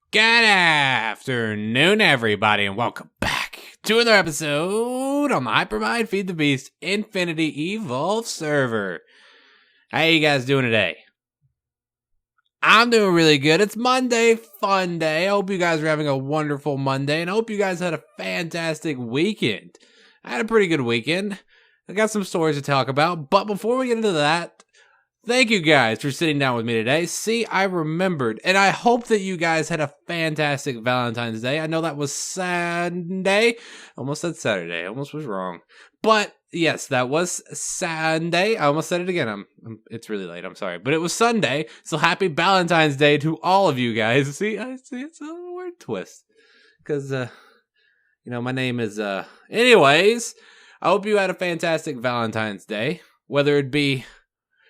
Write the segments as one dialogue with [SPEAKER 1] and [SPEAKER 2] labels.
[SPEAKER 1] Good afternoon, everybody, and welcome back to another episode on the Hypermine Feed the Beast Infinity Evolve server. How you guys doing today? I'm doing really good. It's Monday, fun day. I hope you guys are having a wonderful Monday, and I hope you guys had a fantastic weekend. I had a pretty good weekend. I got some stories to talk about, but before we get into that, thank you guys for sitting down with me today. See, I remembered, and I hope that you guys had a fantastic Valentine's Day. I know that was Sunday. Almost said Saturday. Almost was wrong. But yes, that was Sunday. I almost said it again. It's really late. I'm sorry. But it was Sunday. So happy Valentine's Day to all of you guys. See, it's a word twist. Because, my name is, anyways, I hope you had a fantastic Valentine's Day. Whether it be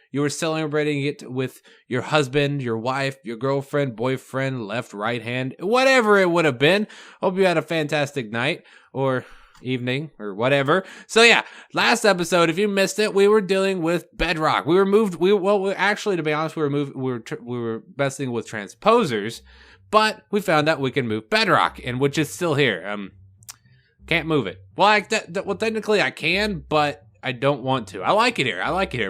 [SPEAKER 1] you were celebrating it with your husband, your wife, your girlfriend, boyfriend, left, right hand, whatever it would have been. Hope you had a fantastic night or evening or whatever. So yeah, last episode, if you missed it, we were dealing with Bedrock. We were moved. Actually, to be honest, we were messing with transposers, but we found out we can move Bedrock, and which is still here. Can't move it. Well, technically I can, but I don't want to. I like it here.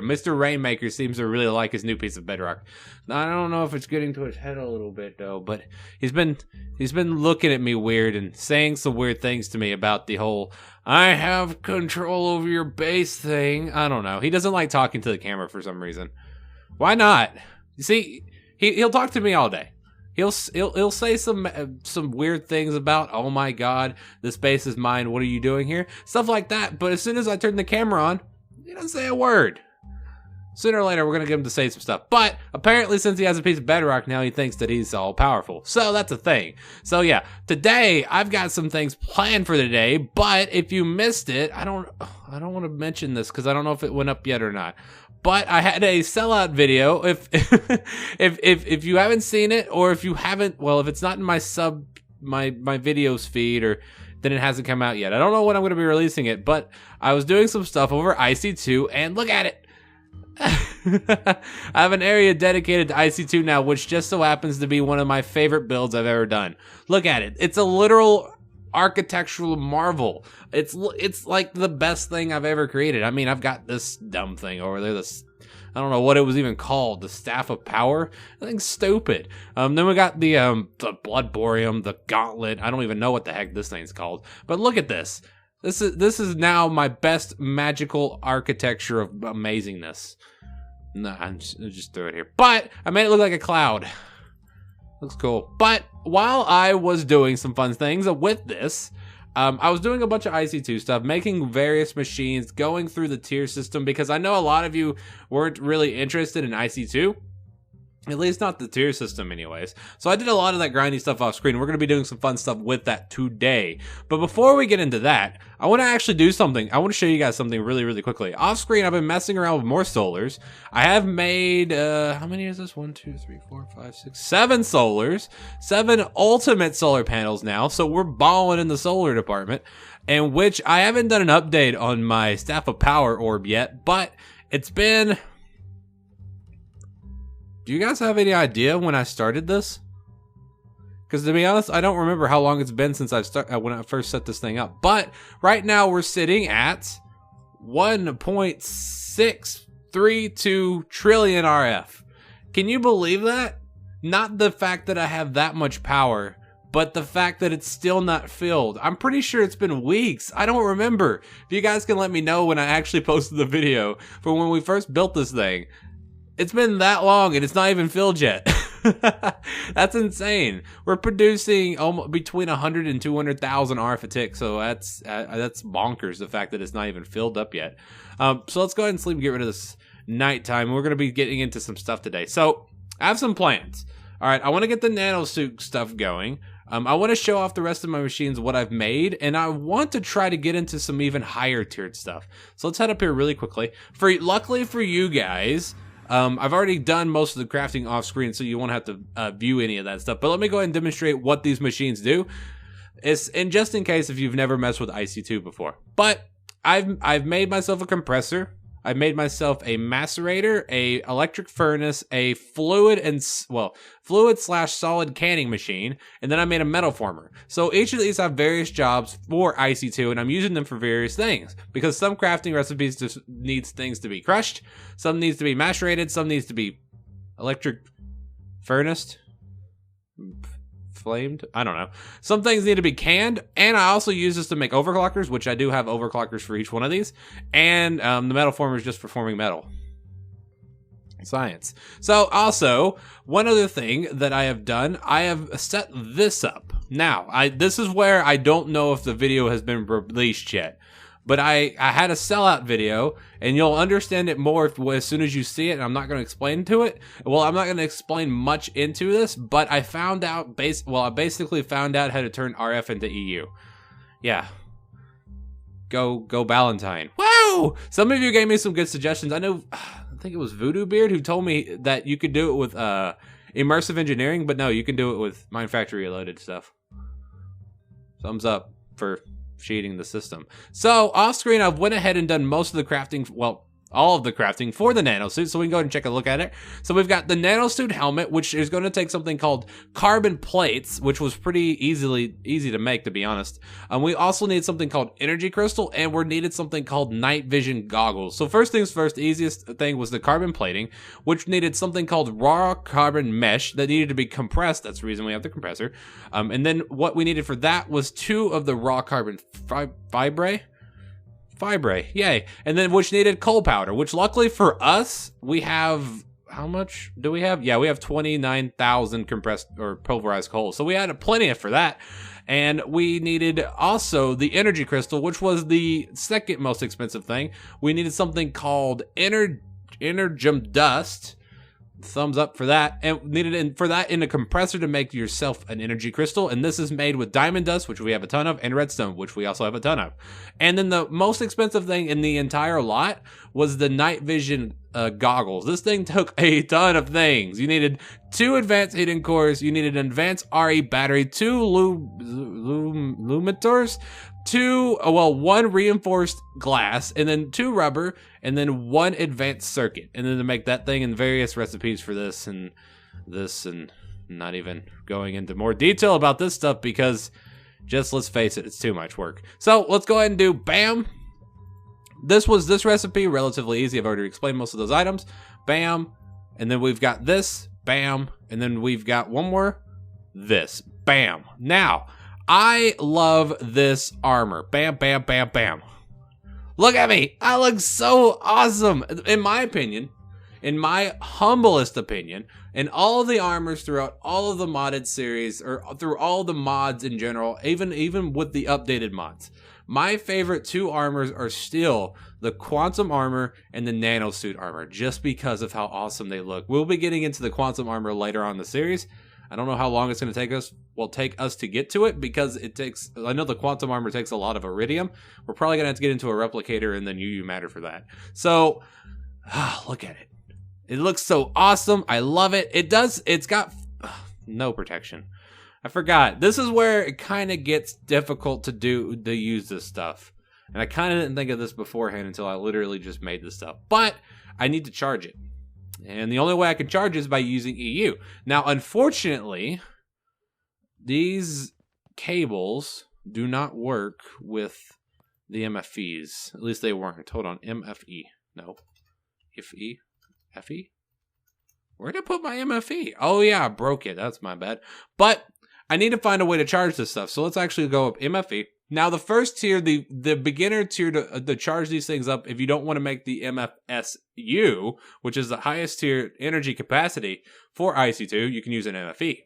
[SPEAKER 1] Mr. Rainmaker seems to really like his new piece of Bedrock. Now, I don't know if it's getting to his head a little bit though, but he's been looking at me weird and saying some weird things to me about the whole I have control over your base thing. I don't know. He doesn't like talking to the camera for some reason. Why not? You see, he'll talk to me all day. He'll say some weird things about, oh my god, this base is mine, what are you doing here? Stuff like that, but as soon as I turn the camera on, he doesn't say a word. Sooner or later, we're going to get him to say some stuff. But apparently, since he has a piece of Bedrock now, he thinks that he's all powerful. So that's a thing. So yeah, today, I've got some things planned for today, but if you missed it, I don't want to mention this because I don't know if it went up yet or not. But I had a sellout video. If you haven't seen it, or if you haven't, well, if it's not in my videos feed, or then it hasn't come out yet. I don't know when I'm going to be releasing it, but I was doing some stuff over IC2, and look at it. I have an area dedicated to IC2 now, which just so happens to be one of my favorite builds I've ever done. Look at it. It's a literal architectural marvel. It's like the best thing I've ever created. I mean, I've got this dumb thing over there, I don't know what it was even called, the Staff of Power. I think stupid. Then we got the Blood Boreum, the Gauntlet. I don't even know what the heck this thing's called. But look at this. This is now my best magical architecture of amazingness. No, I'll just throw it here. But I made it look like a cloud. Looks cool. But while I was doing some fun things with this, I was doing a bunch of IC2 stuff, making various machines, going through the tier system, because I know a lot of you weren't really interested in IC2. At least not the tier system anyways. So I did a lot of that grindy stuff off screen. We're going to be doing some fun stuff with that today. But before we get into that, I want to actually do something. I want to show you guys something really, really quickly. Off screen, I've been messing around with more solars. I have made, how many is this? 1, 2, 3, 4, 5, 6, 7 solars. 7 ultimate solar panels now. So we're balling in the solar department. And which I haven't done an update on my Staff of Power orb yet. But it's been... Do you guys have any idea when I started this? Because to be honest, I don't remember how long it's been since when I first set this thing up. But right now we're sitting at 1.632 trillion RF. Can you believe that? Not the fact that I have that much power, but the fact that it's still not filled. I'm pretty sure it's been weeks. I don't remember. If you guys can let me know when I actually posted the video for when we first built this thing. It's been that long and it's not even filled yet. That's insane. We're producing almost between 100 and 200,000 RF a tick, so that's bonkers, the fact that it's not even filled up yet. So let's go ahead and sleep and get rid of this nighttime. We're going to be getting into some stuff today. So I have some plans. All right, I want to get the nanosuit stuff going. I want to show off the rest of my machines, what I've made, and I want to try to get into some even higher tiered stuff. So let's head up here really quickly. Luckily for you guys... I've already done most of the crafting off screen, so you won't have to view any of that stuff. But let me go ahead and demonstrate what these machines do. And just in case if you've never messed with IC2 before. But I've made myself a compressor. I made myself a macerator, a electric furnace, a fluid slash solid canning machine, and then I made a metal former. So each of these have various jobs for IC2, and I'm using them for various things, because some crafting recipes just needs things to be crushed, some needs to be macerated, some needs to be electric furnace, flamed, I don't know. Some things need to be canned, and I also use this to make overclockers, which I do have overclockers for each one of these, and the metal former is just for forming metal. Science. So also, one other thing that I have done, I have set this up. Now, this is where I don't know if the video has been released yet, but I had a sellout video, and you'll understand it more as soon as you see it, and I'm not going to explain to it. Well, I'm not going to explain much into this, but I found out, I basically found out how to turn RF into EU. Yeah. Go Valentine. Woo! Some of you gave me some good suggestions. I think it was Voodoo Beard who told me that you could do it with immersive engineering, but no, you can do it with Mine Factory Reloaded stuff. Thumbs up for cheating the system. So off screen, I've went ahead and done most of the crafting, well, all of the crafting for the nanosuit, so we can go ahead and take a look at it. So we've got the nanosuit helmet, which is going to take something called carbon plates, which was pretty easy to make, to be honest. We also need something called energy crystal, and we needed something called night vision goggles. So first things first, the easiest thing was the carbon plating, which needed something called raw carbon mesh that needed to be compressed. That's the reason we have the compressor. And then what we needed for that was 2 of the raw carbon fibre, yay. And then which needed coal powder, which luckily for us, we have, how much do we have? Yeah, we have 29,000 compressed or pulverized coal. So we had plenty for that. And we needed also the energy crystal, which was the second most expensive thing. We needed something called energem dust. Thumbs up for that. And needed for that in a compressor to make yourself an energy crystal, and this is made with diamond dust, which we have a ton of, and redstone, which we also have a ton of. And then the most expensive thing in the entire lot was the night vision goggles. This thing took a ton of things. You needed 2 advanced heating cores, you needed an advanced RE battery, 2 lumitors, 1 reinforced glass, and then 2 rubber, and then 1 advanced circuit, and then to make that thing, and various recipes for this and not even going into more detail about this stuff, because just let's face it, it's too much work. So let's go ahead and do bam. This recipe, relatively easy. I've already explained most of those items. Bam, and then we've got this, bam, and then we've got one more, this, bam. Now, I love this armor. Bam, bam, bam, bam. Look at me. I look so awesome. In my opinion, in my humblest opinion, in all of the armors throughout all of the modded series, or through all the mods in general, even with the updated mods, my favorite 2 armors are still the quantum armor and the nanosuit armor, just because of how awesome they look. We'll be getting into the quantum armor later on in the series. I don't know how long it's going to take us to get to it, because I know the quantum armor takes a lot of iridium. We're probably going to have to get into a replicator and then UU matter for that. So, look at it. It looks so awesome. I love it. It's got no protection. I forgot. This is where it kind of gets difficult to use this stuff. And I kind of didn't think of this beforehand until I literally just made this stuff. But I need to charge it. And the only way I can charge is by using EU. Now, unfortunately, these cables do not work with the MFEs. At least they weren't. Hold on. MFE. No. FE? FE? Where'd I put my MFE? Oh, yeah, I broke it. That's my bad. But I need to find a way to charge this stuff. So let's actually go up MFE. Now, the first tier, the beginner tier to charge these things up, if you don't want to make the MFSU, which is the highest tier energy capacity for IC2, you can use an MFE,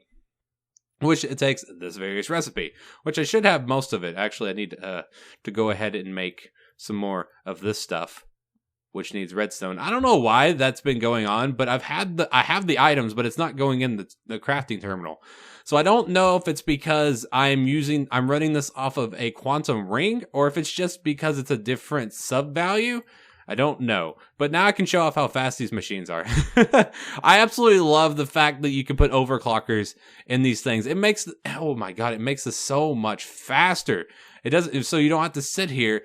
[SPEAKER 1] which it takes this various recipe, which I should have most of it. Actually, I need to go ahead and make some more of this stuff, which needs redstone. I don't know why that's been going on, but I have the items, but it's not going in the crafting terminal. So I don't know if it's because I'm running this off of a quantum ring, or if it's just because it's a different sub value. I don't know. But now I can show off how fast these machines are. I absolutely love the fact that you can put overclockers in these things. It makes, oh my god, it makes this so much faster. It doesn't, so you don't have to sit here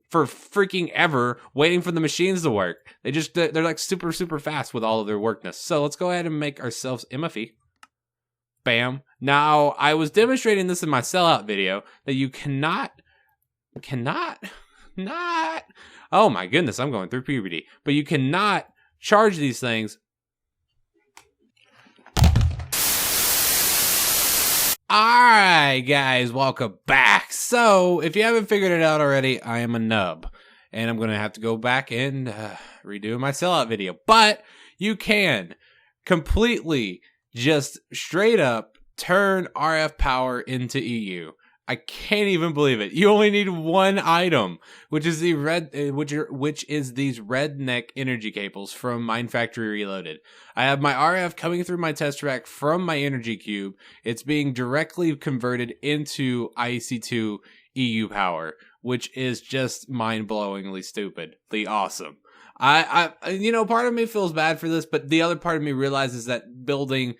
[SPEAKER 1] for freaking ever waiting for the machines to work. They're like super fast with all of their workness. So let's go ahead and make ourselves MFE. Bam. Now, I was demonstrating this in my sellout video that you cannot, oh my goodness, I'm going through puberty. But you cannot charge these things. Alright guys, welcome back. So, if you haven't figured it out already, I am a nub. And I'm going to have to go back and redo my sellout video. But you can completely just straight up turn RF power into EU. I can't even believe it. You only need one item, which is the which is these redneck energy cables from Mine Factory Reloaded. I have my RF coming through my test track from my energy cube. It's being directly converted into IC2 EU power, which is just mind-blowingly stupidly awesome. I you know, part of me feels bad for this, but the other part of me realizes that building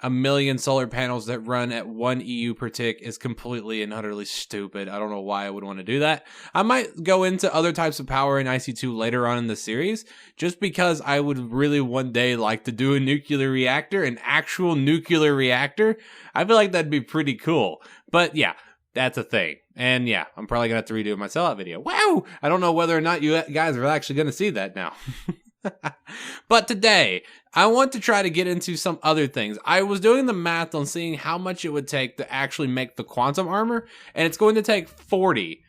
[SPEAKER 1] a million solar panels that run at 1 EU per tick is completely and utterly stupid. I don't know why I would want to do that. I might go into other types of power in IC2 later on in the series, just because I would really one day like to do a nuclear reactor, an actual nuclear reactor. I feel like that'd be pretty cool. But yeah, that's a thing. And yeah, I'm probably going to have to redo my sellout video. Wow! I don't know whether or not you guys are actually going to see that now. But today, I want to try to get into some other things. I was doing the math on seeing how much it would take to actually make the quantum armor, and it's going to take 40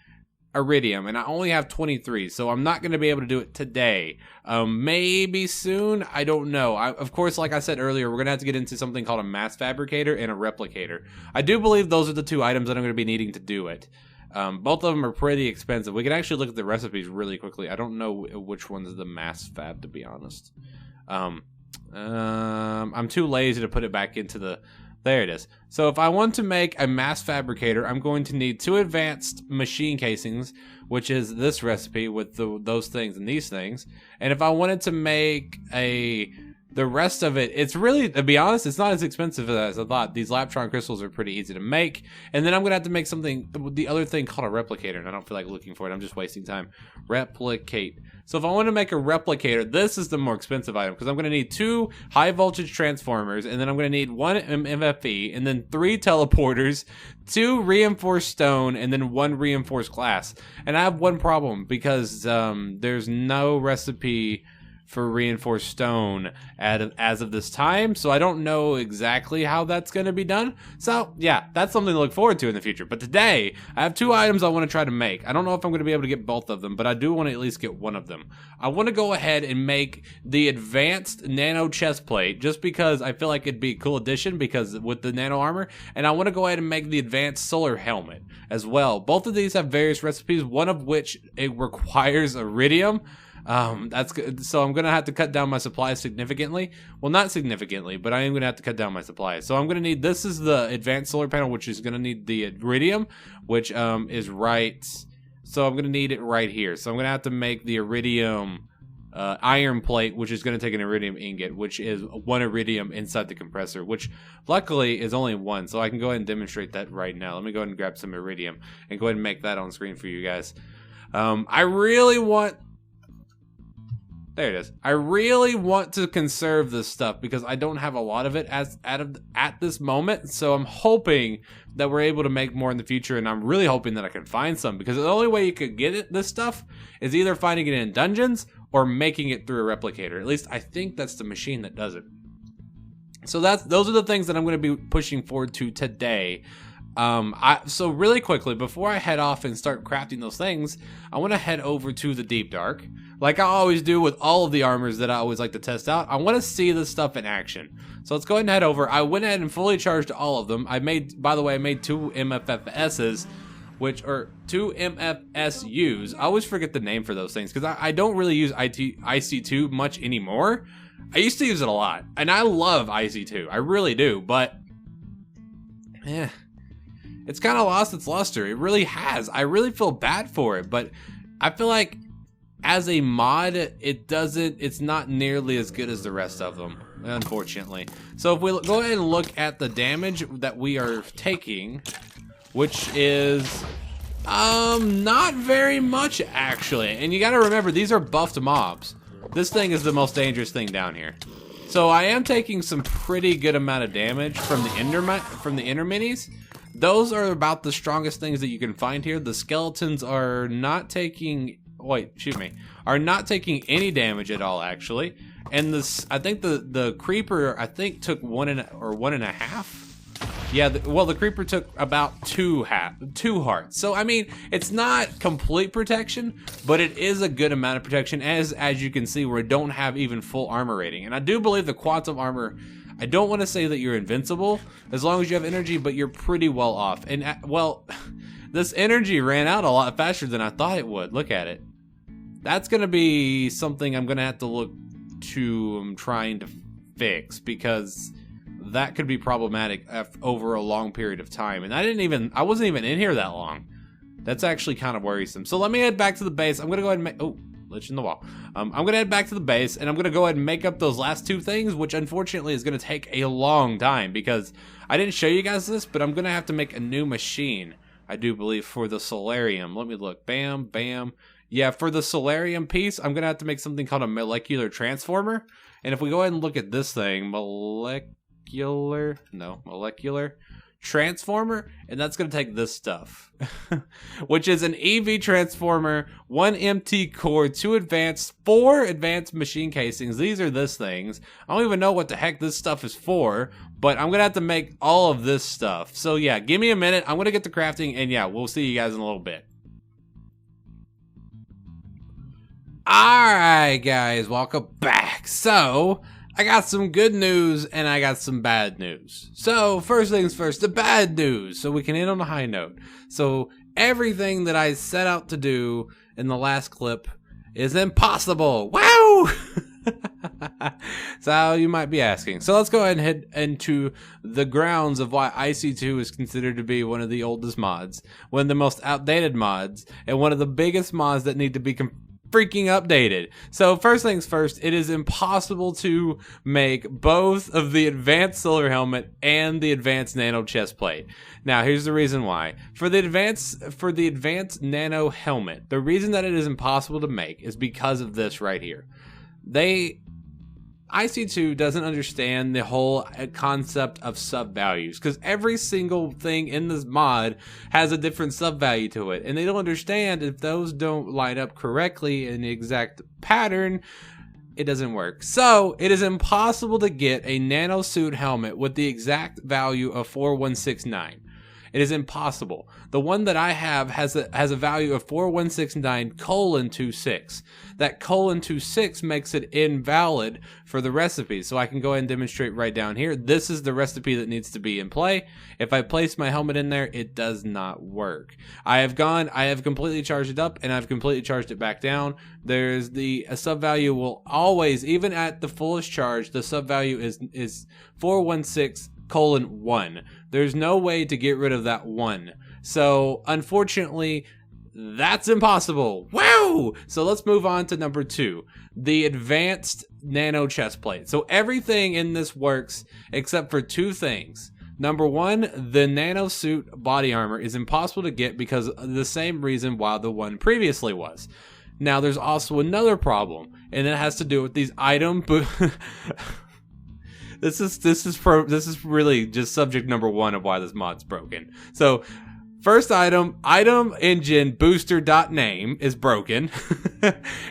[SPEAKER 1] iridium, and I only have 23, so I'm not going to be able to do it today. Maybe soon, I don't know. Of course, like I said earlier, we're going to have to get into something called a mass fabricator and a replicator. I do believe those are the two items that I'm going to be needing to do it. Both of them are pretty expensive. We can actually look at the recipes really quickly. I don't know which one's the mass fab, to be honest. I'm too lazy to put it back into the... There it is. So if I want to make a mass fabricator, I'm going to need 2 advanced machine casings, which is this recipe with those things and these things. And if I wanted to make the rest of it, it's really, to be honest, it's not as expensive as I thought. These Laptron crystals are pretty easy to make. And then I'm going to have to make something, the other thing called a replicator, and I don't feel like looking for it. I'm just wasting time. Replicate. So if I want to make a replicator, this is the more expensive item, because I'm going to need 2 high voltage transformers, and then I'm going to need 1 MFE, and then 3 teleporters, 2 reinforced stone, and then 1 reinforced glass. And I have one problem, because there's no recipe for reinforced stone as of this time, so I don't know exactly how that's going to be done. So yeah, that's something to look forward to in the future. But today I have 2 items I want to try to make. I don't know if I'm going to be able to get both of them, but I do want to at least get one of them. I want to go ahead and make the advanced nano chest plate, just because I feel like it'd be a cool addition because with the nano armor. And I want to go ahead and make the advanced solar helmet as well. Both of these have various recipes, one of which it requires iridium. That's good. So I'm going to have to cut down my supplies significantly. Well, not significantly, but I am going to have to cut down my supplies. So I'm going to need, this is the advanced solar panel, which is going to need the iridium, which is right. So I'm going to need it right here. So I'm going to have to make the iridium iron plate, which is going to take an iridium ingot, which is 1 iridium inside the compressor, which luckily is only 1. So I can go ahead and demonstrate that right now. Let me go ahead and grab some iridium and go ahead and make that on screen for you guys. I really want... There it is. I really want to conserve this stuff because I don't have a lot of it at this moment. So I'm hoping that we're able to make more in the future, and I'm really hoping that I can find some, because the only way you could get this stuff is either finding it in dungeons or making it through a replicator. At least I think that's the machine that does it. So those are the things that I'm going to be pushing forward to today. So really quickly, before I head off and start crafting those things, I want to head over to the Deep Dark. Like I always do with all of the armors that I always like to test out, I want to see this stuff in action. So let's go ahead and head over. I went ahead and fully charged all of them. By the way, I made 2 MFSs, which are 2 MFSUs. I always forget the name for those things because I don't really use IC2 much anymore. I used to use it a lot, and I love IC2. I really do, but it's kind of lost its luster. It really has. I really feel bad for it, but I feel like as a mod, it's not nearly as good as the rest of them, unfortunately. So if we go ahead and look at the damage that we are taking, which is Not very much actually. And you gotta remember, these are buffed mobs. This thing is the most dangerous thing down here. So I am taking some pretty good amount of damage from the ender minis. Those are about the strongest things that you can find here. The skeletons are not taking, are not taking any damage at all actually. And this, I think the creeper, I think took 1.5. Yeah, the creeper took about two hearts. So I mean, it's not complete protection, but it is a good amount of protection, as you can see, where it don't have even full armor rating. And I do believe the quantum armor, I don't want to say that you're invincible as long as you have energy, but you're pretty well off. And well, this energy ran out a lot faster than I thought it would. Look at it. That's gonna be something I'm gonna have to look to trying to fix, because that could be problematic over a long period of time. And I wasn't even in here that long. That's actually kind of worrisome. So let me head back to the base. I'm gonna go ahead and make, glitch in the wall. I'm gonna head back to the base, and I'm gonna go ahead and make up those last two things, which unfortunately is gonna take a long time, because I didn't show you guys this, but I'm gonna have to make a new machine, I do believe, for the solarium. Let me look. Bam, bam. Yeah, for the solarium piece, I'm gonna have to make something called a molecular transformer. And if we go ahead and look at this thing, molecular transformer, and that's going to take this stuff, which is an EV transformer, 1 MT core, 4 advanced machine casings. These are this things. I don't even know what the heck this stuff is for, but I'm going to have to make all of this stuff. So yeah, give me a minute. I'm going to get to crafting, and yeah, we'll see you guys in a little bit. Alright guys, welcome back. So, I got some good news and I got some bad news. So, first things first, the bad news, so we can end on a high note. So, everything that I set out to do in the last clip is impossible. Wow! So, you might be asking. So, let's go ahead and head into the grounds of why IC2 is considered to be one of the oldest mods, one of the most outdated mods, and one of the biggest mods that need to be freaking updated. So first things first, it is impossible to make both of the advanced solar helmet and the advanced nano chest plate. Now here's the reason why. For the advanced nano helmet, the reason that it is impossible to make is because of this right here. IC2 doesn't understand the whole concept of sub values, because every single thing in this mod has a different sub value to it, and they don't understand if those don't line up correctly in the exact pattern, it doesn't work. So it is impossible to get a nano suit helmet with the exact value of 4169. It is impossible. The one that I have has a value of 4169:26. That :26 makes it invalid for the recipe. So I can go ahead and demonstrate right down here. This is the recipe that needs to be in play. If I place my helmet in there, it does not work. I have completely charged it up, and I've completely charged it back down. There's a sub value will always, even at the fullest charge, the sub value is 416:1. There's no way to get rid of that 1. So, unfortunately, that's impossible. Wow! So let's move on to number 2, the advanced nano chest plate. So everything in this works except for 2 things. Number 1, the nano suit body armor is impossible to get because of the same reason why the one previously was. Now, there's also another problem, and it has to do with these item This is really just subject number 1 of why this mod's broken. So, first item engine booster.name is broken.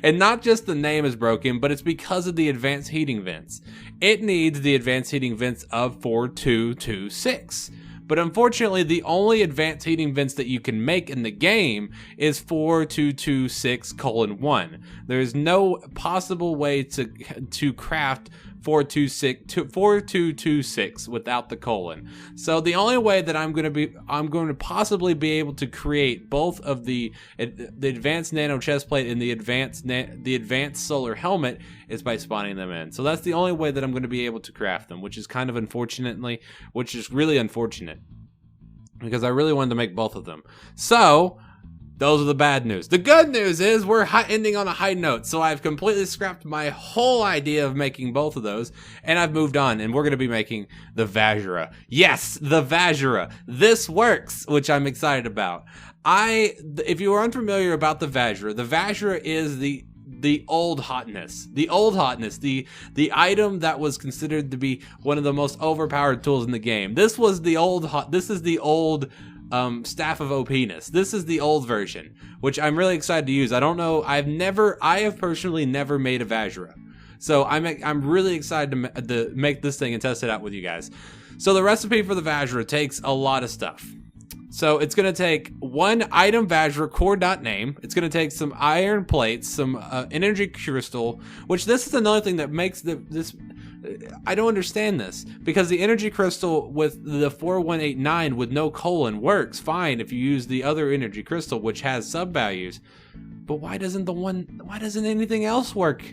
[SPEAKER 1] And not just the name is broken, but it's because of the advanced heating vents. It needs the advanced heating vents of 4226. But unfortunately, the only advanced heating vents that you can make in the game is 4226:1. There's no possible way to craft 4226 without the colon. So the only way that I'm going to possibly be able to create both of the advanced nano chest plate and the advanced solar helmet is by spawning them in. So that's the only way that I'm going to be able to craft them, which is really unfortunate, because I really wanted to make both of them. So Those are the bad news. The good news is we're ending on a high note. So I've completely scrapped my whole idea of making both of those. And I've moved on. And we're going to be making the Vajra. Yes, the Vajra. This works, which I'm excited about. If you are unfamiliar about the Vajra is the old hotness. The old hotness. The item that was considered to be one of the most overpowered tools in the game. This was the old This is the old Staff of OPness. This is the old version, which I'm really excited to use. I don't know. I have personally never made a Vajra. So I'm really excited to make this thing and test it out with you guys. So the recipe for the Vajra takes a lot of stuff. So it's going to take one item Vajra core.name. It's going to take some iron plates, some energy crystal, which this is another thing that makes this. I don't understand this, because the energy crystal with the 4189 with no colon works fine if you use the other energy crystal, which has sub values. But why doesn't anything else work?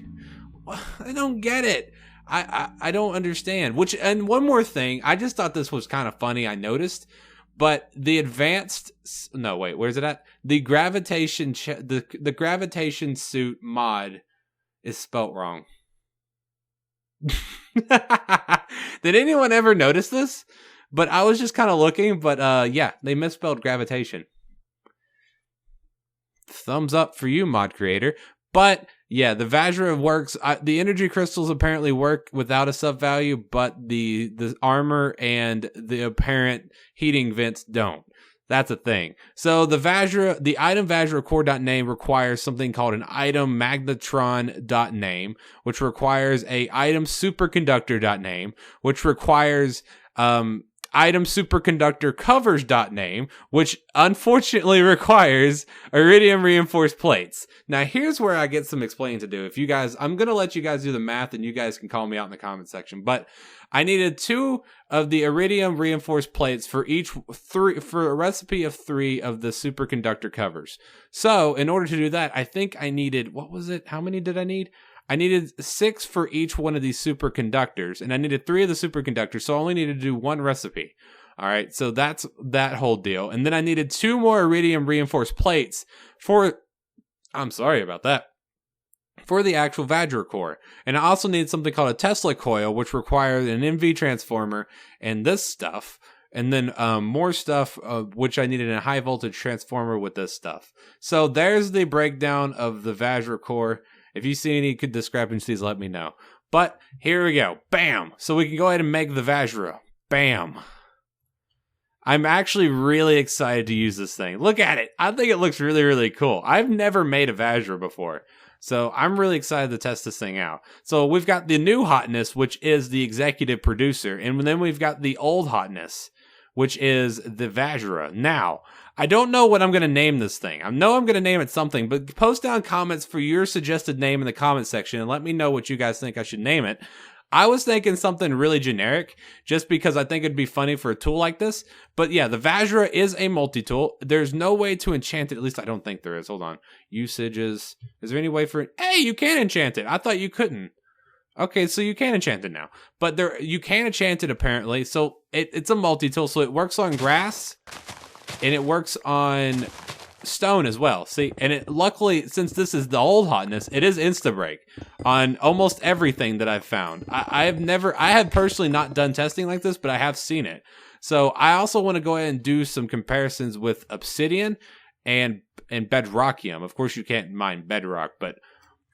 [SPEAKER 1] I don't get it. I don't understand. And one more thing, I just thought this was kind of funny. I noticed. But the where's it at? The gravitation the gravitation suit mod is spelt wrong. Did anyone ever notice this? But I was just kind of looking, but yeah, they misspelled gravitation. Thumbs up for you, mod creator. But yeah, the Vajra works. The energy crystals apparently work without a sub value, but the armor and the apparent heating vents don't. That's a thing. So the item Vajra core.name requires something called an item magnetron.name, which requires a item superconductor.name, which requires item superconductor covers.name, which unfortunately requires iridium reinforced plates. Now here's where I get some explaining to do. I'm going to let you guys do the math and you guys can call me out in the comment section, but I needed 2 of the iridium reinforced plates for a recipe of 3 of the superconductor covers. So in order to do that, I think I needed, how many did I need? I needed 6 for each one of these superconductors, and I needed 3 of the superconductors, so I only needed to do 1 recipe. All right, so that's that whole deal. And then I needed 2 more iridium reinforced plates I'm sorry about that, for the actual Vajra core. And I also needed something called a Tesla coil, which requires an MV transformer and this stuff. And then more stuff, which I needed a high voltage transformer with this stuff. So there's the breakdown of the Vajra core. If you see any discrepancies, let me know. But here we go. Bam! So we can go ahead and make the Vajra. Bam! I'm actually really excited to use this thing. Look at it. I think it looks really, really cool. I've never made a Vajra before. So I'm really excited to test this thing out. So we've got the new hotness, which is the executive producer. And then we've got the old hotness, which is the Vajra. Now, I don't know what I'm going to name this thing. I know I'm going to name it something, but post down comments for your suggested name in the comment section and let me know what you guys think I should name it. I was thinking something really generic just because I think it'd be funny for a tool like this. But yeah, the Vajra is a multi-tool. There's no way to enchant it. At least I don't think there is. Hold on. Usages. Is there any way for it? Hey, you can enchant it. I thought you couldn't. Okay, so you can enchant it now. But you can enchant it apparently. So it's a multi-tool. So it works on grass and it works on stone as well. See, and it luckily, since this is the old hotness, it is insta break on almost everything that I've found. I have personally not done testing like this, but I have seen it. So I also want to go ahead and do some comparisons with obsidian and bedrockium. Of course, you can't mine bedrock, but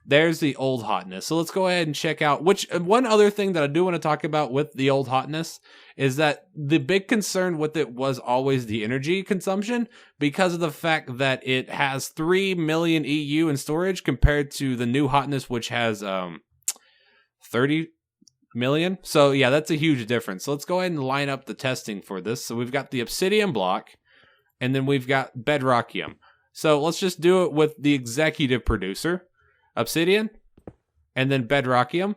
[SPEAKER 1] there's the old hotness. So let's go ahead and check out one other thing that I do want to talk about with the old hotness is that the big concern with it was always the energy consumption because of the fact that it has 3 million EU in storage compared to the new hotness, which has 30 million. So yeah, that's a huge difference. So let's go ahead and line up the testing for this. So we've got the obsidian block and then we've got bedrockium. So let's just do it with the executive producer. Obsidian, and then bedrockium.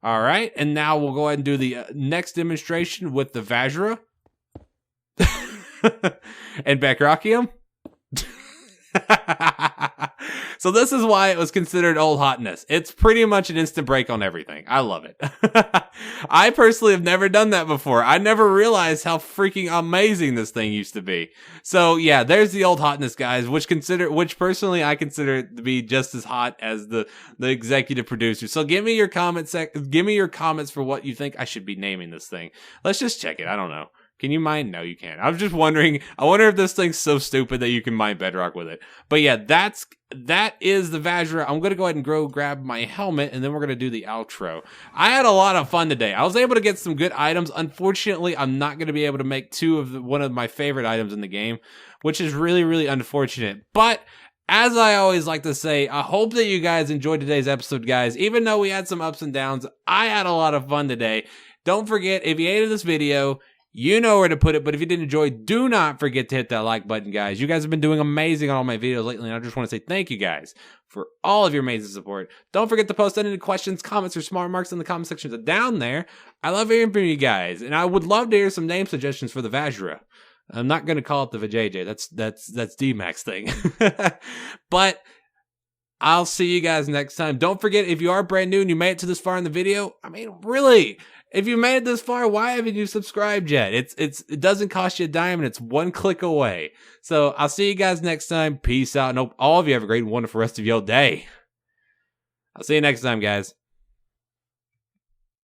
[SPEAKER 1] All right, and now we'll go ahead and do the next demonstration with the Vajra and bedrockium. So this is why it was considered old hotness. It's pretty much an instant break on everything. I love it. I personally have never done that before. I never realized how freaking amazing this thing used to be. So yeah, there's the old hotness, guys, which personally I consider to be just as hot as the executive producer. So give me your comments for what you think I should be naming this thing. Let's just check it. I don't know. Can you mine? No, you can't. I was just wondering. I wonder if this thing's so stupid that you can mine Bedrock with it. But yeah, that is the Vajra. I'm going to go ahead and grab my helmet, and then we're going to do the outro. I had a lot of fun today. I was able to get some good items. Unfortunately, I'm not going to be able to make one of my favorite items in the game, which is really, really unfortunate. But as I always like to say, I hope that you guys enjoyed today's episode, guys. Even though we had some ups and downs, I had a lot of fun today. Don't forget, if you hated this video, you know where to put it, but if you did enjoy, do not forget to hit that like button, guys. You guys have been doing amazing on all my videos lately, and I just want to say thank you, guys, for all of your amazing support. Don't forget to post any questions, comments, or smart marks in the comment sections down there. I love hearing from you guys, and I would love to hear some name suggestions for the Vajra. I'm not going to call it the Vajayjay. That's D-Max thing. But I'll see you guys next time. Don't forget, if you are brand new and you made it to this far in the video, I mean, really, if you made it this far, why haven't you subscribed yet? It doesn't cost you a dime, and it's one click away. So I'll see you guys next time. Peace out, and hope all of you have a great and wonderful rest of your day. I'll see you next time, guys.